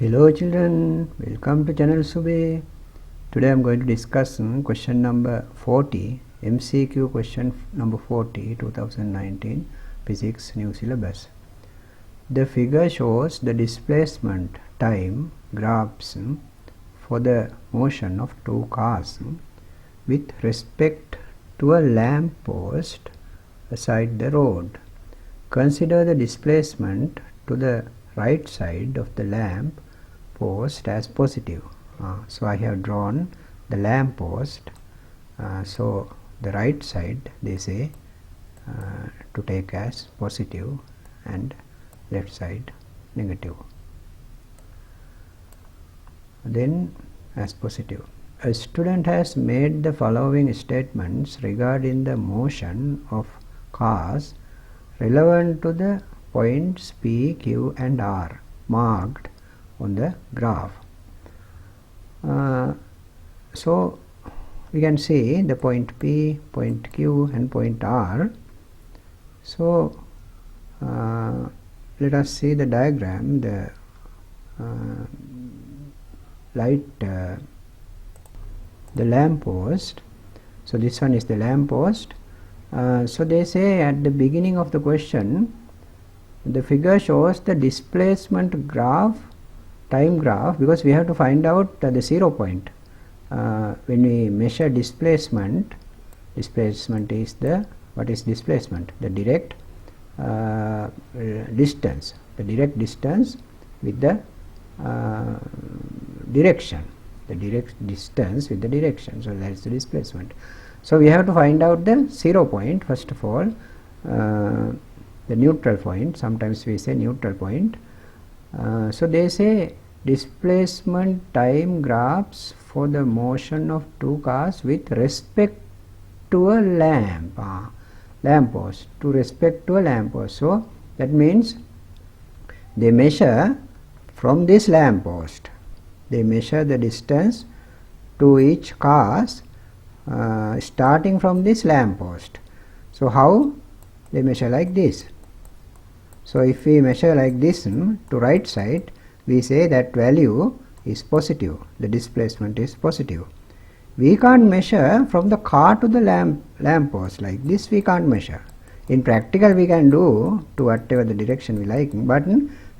Hello children, welcome to channel Sube. Today I am going to discuss question number 40, MCQ question number 40, 2019 Physics new syllabus. The figure shows the displacement time graphs for the motion of two cars with respect to a lamp post beside the road. Consider the displacement to the right side of the lamp post as positive. So I have drawn the lamp post. So the right side they say to take as positive and left side negative. Then as positive. A student has made the following statements regarding the motion of cars relevant to the points P, Q and R marked on the graph. So we can see the point P, point Q and point R. So let us see the diagram, the the lamp post. So this one is the lamp post. So they say at the beginning of the question, the figure shows the displacement graph, time graph, because we have to find out the 0 point. When we measure displacement is the, what is displacement? The direct distance, with the direction, the direct distance with the direction. So that is the displacement. So we have to find out the 0 point first of all, the neutral point. Sometimes we say neutral point. So they say displacement time graphs for the motion of two cars with respect to a lamp post, to respect to a lamp post. So that means they measure from this lamp post, they measure the distance to each cars starting from this lamp post. So how they measure? Like this. So if we measure like this to right side, we say that value is positive, the displacement is positive. We can't measure from the car to the lamp post like this. We can't measure. In practical we can do to whatever the direction we like, but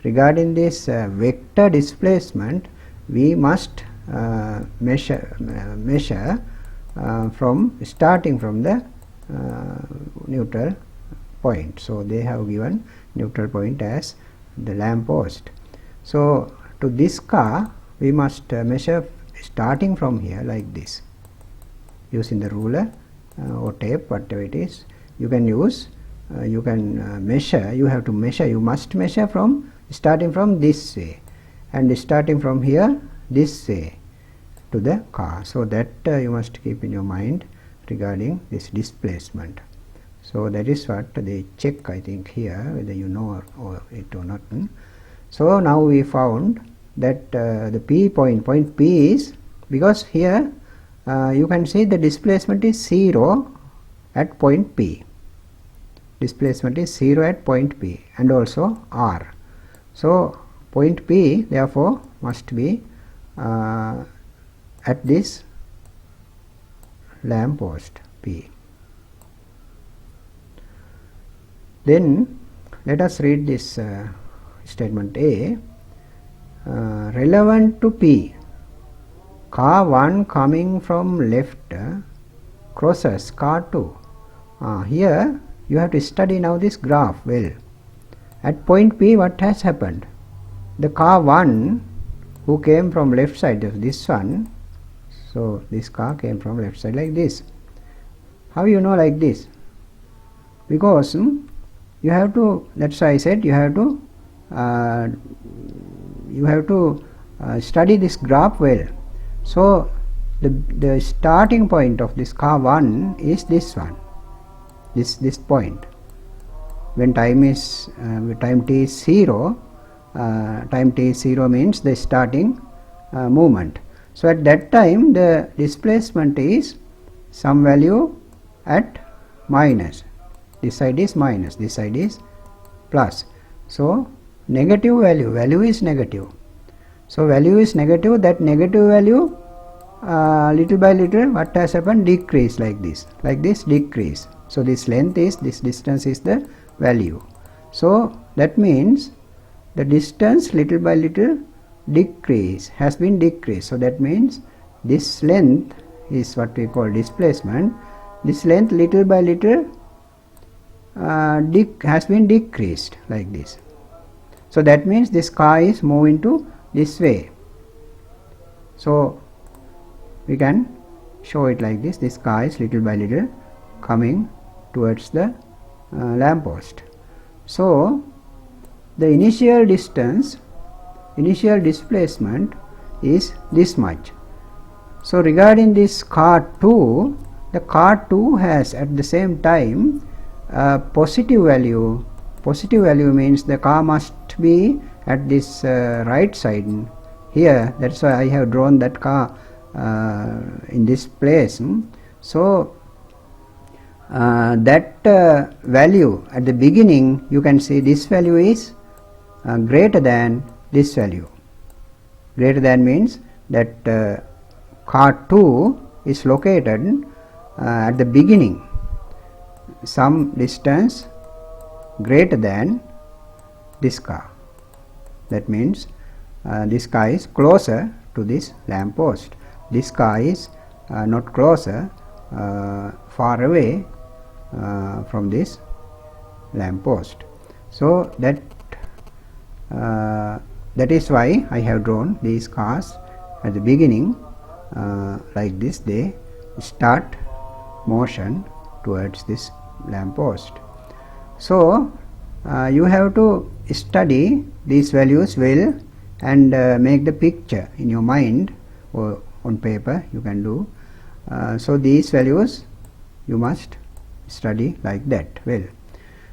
regarding this vector displacement we must measure from starting from the neutral point. So they have given neutral point as the lamp post. So to this car we must measure starting from here like this, using the ruler or tape, whatever it is you can use. You can measure, you have to measure, you must measure from starting from this way and starting from here this way to the car. So that you must keep in your mind regarding this displacement. So that is what they check, I think, here, whether you know or it or not. So now we found that the P point P is, because here you can see the displacement is 0 at point P. Displacement is 0 at point P and also R. So point P therefore must be at this lamp post P. Then let us read this statement A. Relevant to P, car 1 coming from left crosses car 2. Here you have to study now this graph well. At point P what has happened? The car 1 who came from left side of this one, so this car came from left side like this. How you know like this? Because you have to, that's why I said you have to study this graph well. So the starting point of this car 1 is this one, this point. When time t is 0, time t is 0 means the starting movement. So at that time the displacement is some value at minus. This side is minus, this side is plus. So negative value is negative. So value is negative, that negative value little by little what has happened, decrease like this decrease. So this length is, this distance is the value. So that means the distance little by little decrease has been decreased. So that means this length is what we call displacement. This length little by little has been decreased like this. So that means this car is moving to this way. So we can show it like this. This car is little by little coming towards the lamppost. So the initial distance, initial displacement is this much. So regarding this car 2, the car 2 has at the same time positive value. Positive value means the car must be at this right side here. That's why I have drawn that car in this place. So that value at the beginning, you can see this value is greater than this value. Greater than means that car 2 is located at the beginning some distance greater than this car. That means this car is closer to this lamp post. This car is not closer, far away from this lamp post. So that is why I have drawn these cars at the beginning like this. They start motion towards this lamp post. So you have to study these values well and make the picture in your mind, or on paper you can do. So these values you must study like that well.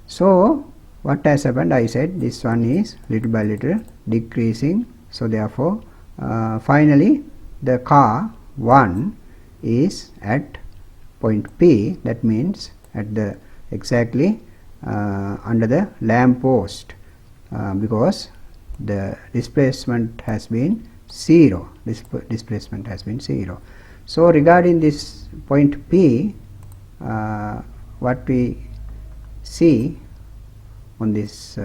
So what has happened, I said this one is little by little decreasing. So therefore finally the car 1 is at point P, that means at the exactly under the lamp post, because the displacement has been 0. Displacement has been 0. So regarding this point P, what we see on this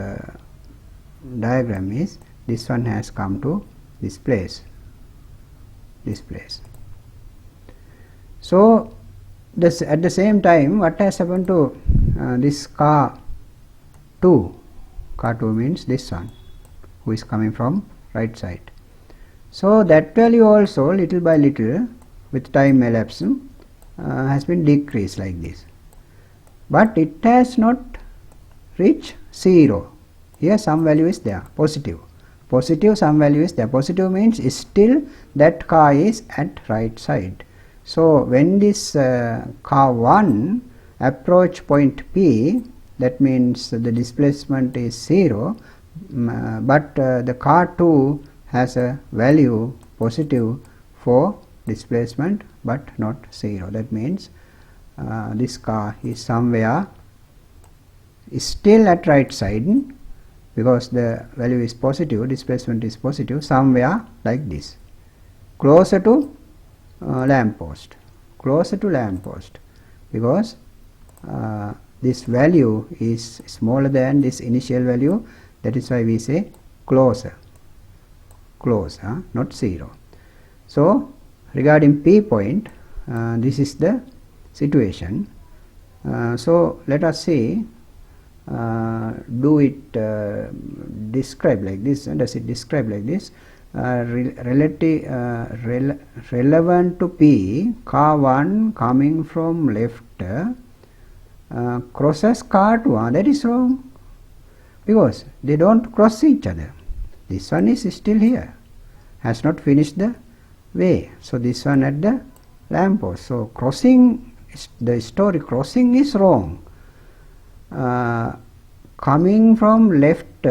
diagram is this one has come to this place. So this at the same time, what has happened to this car 2? Car 2 means this one who is coming from right side. So that value also little by little with time elapse has been decreased like this, but it has not reached 0. Here some value is there, positive some value is there. Positive means still that car is at right side. So when this car 1 approach point P, that means the displacement is 0, but the car 2 has a value positive for displacement but not 0. That means this car is somewhere still at right side, because the value is positive, displacement is positive, somewhere like this, closer to lamp post, because this value is smaller than this initial value. That is why we say close, not 0. So regarding P point, this is the situation. So let us see, do it describe like this. Does it describe like this? Relevant to P, car 1 coming from left crosses car 2. That is wrong, because they don't cross each other. This one is still here, has not finished the way. So this one at the lamp post. So crossing, the story crossing is wrong. Coming from left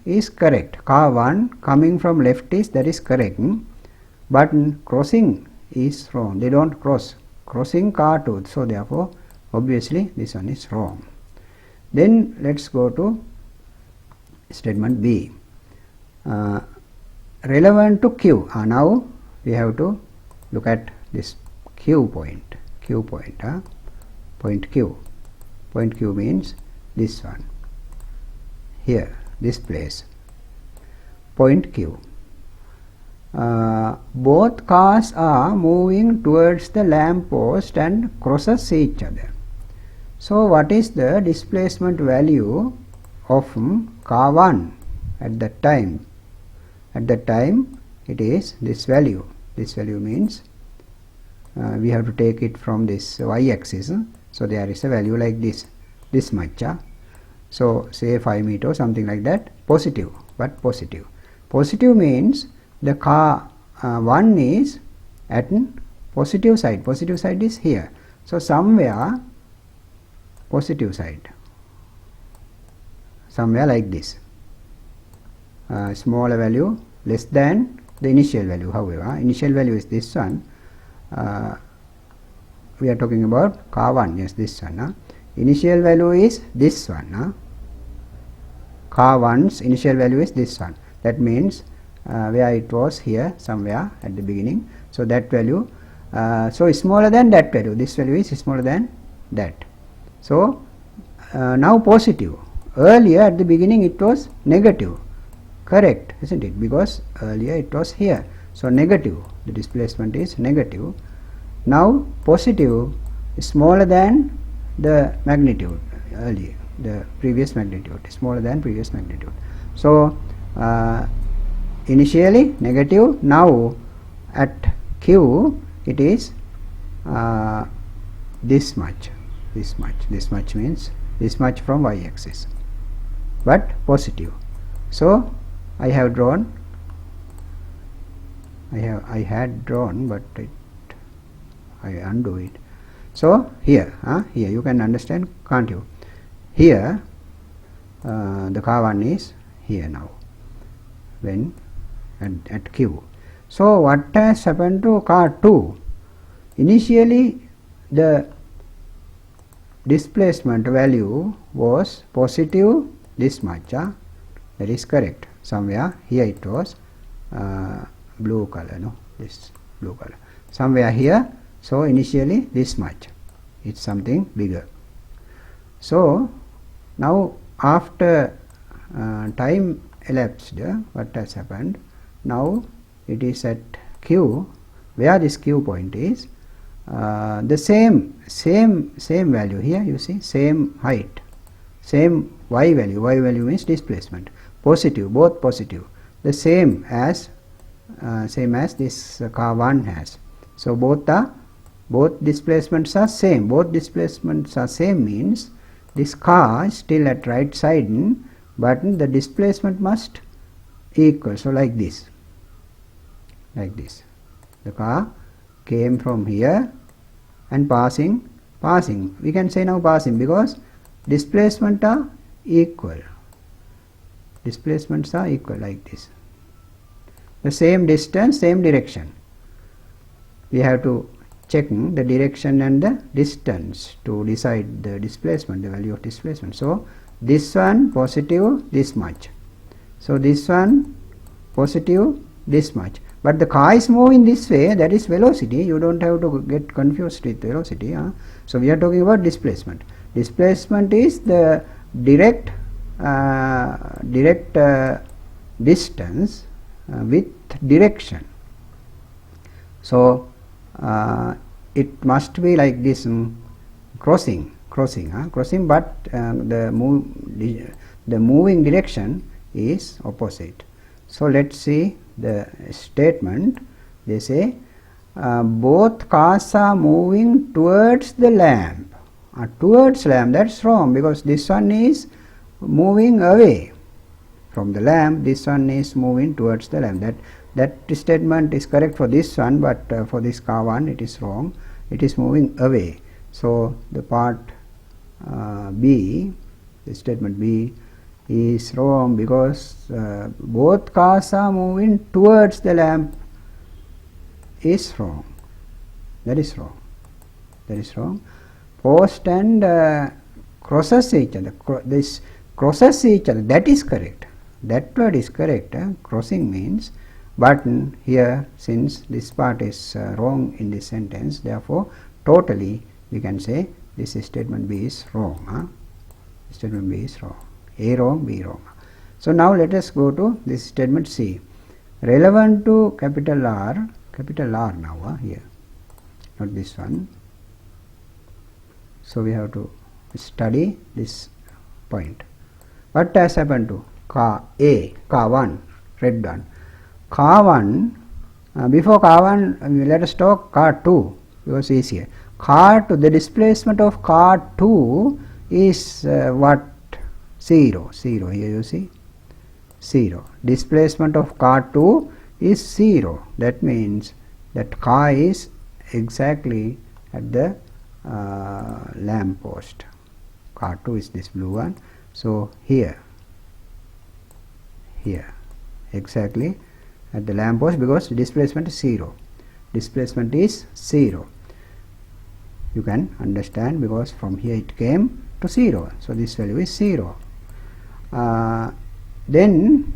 is correct. Car 1 coming from left is, that is correct, but crossing is wrong. They don't cross. Crossing car 2. So therefore obviously this one is wrong. Then let's go to statement B. relevant to Q. Now we have to look at this Q point. Point Q. Point Q means this one. Here, this place. Point Q. Both cars are moving towards the lamp post and crosses each other. So what is the displacement value of car 1 at that time? At that time it is this value. This value means we have to take it from this y-axis. So there is a value like this much. So say 5 meter, something like that. Positive, but positive. Positive means the car 1 is at positive side. Positive side is here. So somewhere positive side. Somewhere like this. Smaller value less than the initial value. However, initial value is this one. We are talking about car 1. Yes, this one. Initial value is this one. Car 1's initial value is this one. That means where it was here somewhere at the beginning. So that value, so is smaller than that value. This value is smaller than that. So now positive. Earlier at the beginning it was negative. Correct, isn't it? Because earlier it was here. So negative. The displacement is negative. Now positive is smaller than the magnitude earlier. The previous magnitude is smaller than previous magnitude. So initially negative. Now at Q it is this much. This much means this much from y-axis, but positive. So I have drawn. I had drawn, but I undo it. So here, here you can understand, can't you? Here the car 1 is here now when at Q. So what has happened to car 2? Initially the displacement value was positive this much. That is correct. Somewhere here it was blue color, no, this blue color. Somewhere here, so initially this much. It's something bigger. So now after time elapsed, what has happened? Now it is at Q, where this Q point is. The same value here, you see, same height, same y value. Y value means displacement. Positive, both positive. The same as this car 1 has. So both displacements are same. Both displacements are same means this car is still at right side, but the displacement must equal. So like this. The car came from here and passing. We can say now passing because displacement are equal. Displacements are equal like this. The same distance, same direction. We have to check the direction and the distance to decide the displacement, the value of displacement. So this one positive this much. So this one positive this much. But the car is moving this way, that is velocity. You don't have to get confused with velocity. So we are talking about displacement. Displacement is the direct distance with direction. So it must be like this, crossing, but the moving direction is opposite. So let's see the statement. They say both cars are moving towards the lamp. Towards lamp, that's wrong, because this one is moving away from the lamp. This one is moving towards the lamp. That statement is correct for this one, but for this car 1 it is wrong. It is moving away. So the part B, the statement B, is wrong because both cars are moving towards the lamp is wrong. That is wrong. Post and crosses each other. This crosses each other. That is correct. That word is correct. Crossing means but here since this part is wrong in this sentence, therefore totally we can say this statement B is wrong. Statement B is wrong. A wrong, B wrong. So now let us go to this statement C. Relevant to capital R now here, not this one. So we have to study this point. What has happened to car A, car 1, red one. Car 1, before car 1, let us talk car 2, because easier. Car 2, the displacement of car 2 is what? 0. Here you see 0. Displacement of car 2 is 0. That means that car is exactly at the lamp post. Car 2 is this blue one. So here exactly at the lamp post, because displacement is 0. Displacement is 0. You can understand, because from here it came to 0. So this value is 0. Then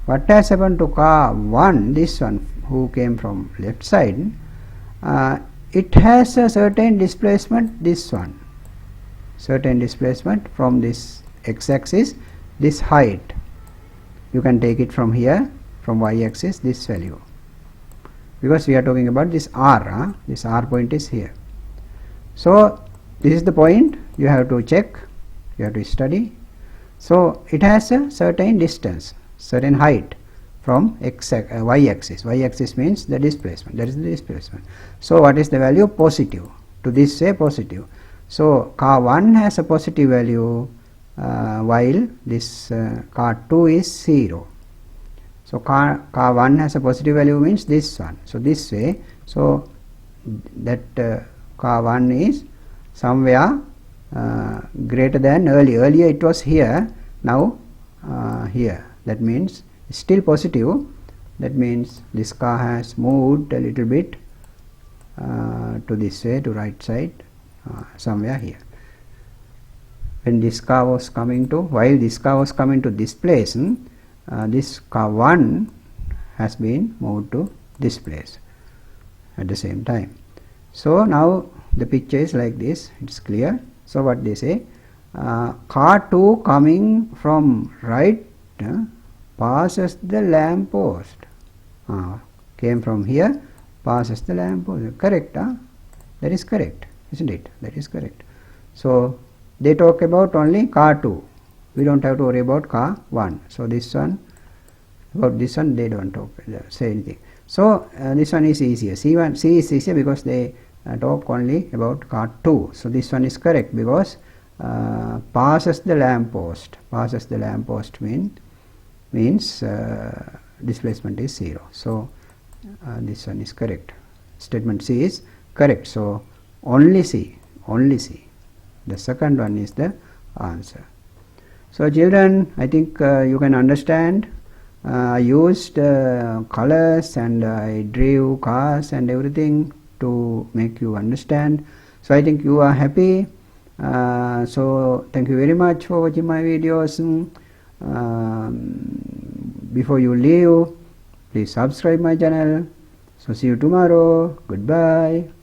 what has happened to car 1, this one who came from left side, it has a certain displacement, this one, certain displacement from this x-axis, this height. You can take it from here, from y-axis, this value, because we are talking about this r, this r point is here. So this is the point you have to check, you have to study. So it has a certain distance, certain height from y-axis. Y-axis means the displacement, that is the displacement. So what is the value? Positive. To this say positive. So car 1 has a positive value, while this car 2 is 0. So car 1 has a positive value means this one. So this way, so that car 1 is somewhere greater than earlier. Earlier it was here, now here. That means still positive. That means this car has moved a little bit to this way, to right side, somewhere here. When this car was coming to, while this car was coming to this place, this car 1 has been moved to this place at the same time. So now the picture is like this, it's clear. So what they say, car 2 coming from right passes the lamp post. Came from here, passes the lamp post. Correct, that is correct, isn't it? That is correct. So they talk about only car 2. We don't have to worry about car 1. So this one, about this one they don't talk, say anything. So this one is easier. C is easier because they talk only about car 2. So this one is correct, because passes the lamp post. Passes the lamp post means displacement is 0. So this one is correct. Statement C is correct. So only C. The second one is the answer. So children, I think you can understand. I used colors and I drew cars and everything to make you understand. So I think you are happy. So thank you very much for watching my videos. Before you leave, please subscribe my channel. So see you tomorrow. Goodbye.